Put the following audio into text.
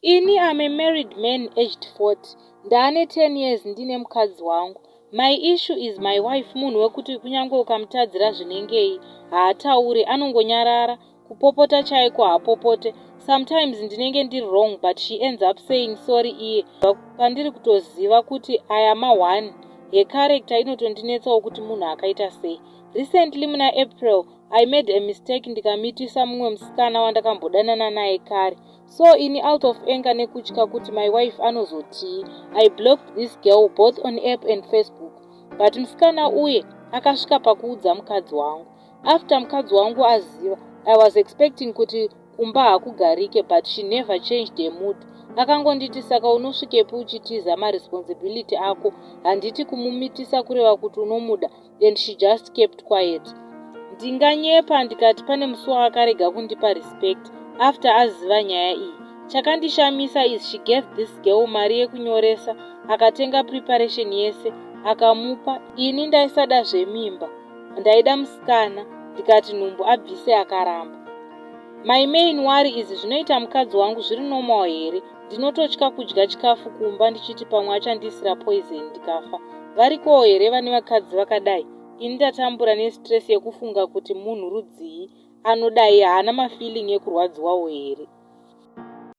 Ini am a married man aged 40. Ndane 10 years ndine mukadzi wangu. My issue is my wife, munhu wekuti kunyange ukamutadzira zvinengei haatauri, anongonyarara, kupopota chaiko hapopote. Sometimes ndinenge ndiri wrong but she ends up saying sorry iye. Pandiri kutoziva kuti I am a one. Ye character inotondinetsawo kuti munhu akaita sei. Recently muna April I made a mistake ndikamitisa mumwe musikana wandakambodanana naye kare. So ini out of anger nekutya kuti my wife anozotii, I blocked this girl both on app and Facebook. But musikana uye akasvika pakuudza mukadzi wangu. After mukadzi wangu aziva, I was expecting kuti kumba hakugarike, but she never changed her mood. Akangonditi saka unosvikepo uchitiza maresponsibility ako, handiti kumumitisa kureva kuti unomuda, and she just kept quiet. Ndinganyepa ndikati pane musi wakarega kundipa respect. After aziva nyaya iyi, chakandishamisa is she gave this girl mari yekunyoresa, akatenga preparation yese, akamupa. Ini ndaisada zvemimba, ndaida musikana, ndikati nhumbu abvise akaramba. My main worry is zvinoita mukadzi wangu zviri normal here. Ndinototya kudya chikafu kumba ndichiti pamwe achandisira poison ndikafa. Varikowo here vane vakadzi vakadai? Ini ndatambura nestress yekufunga kuti munhu rudzii anodai haana mafeeling ekurwadziwawo here.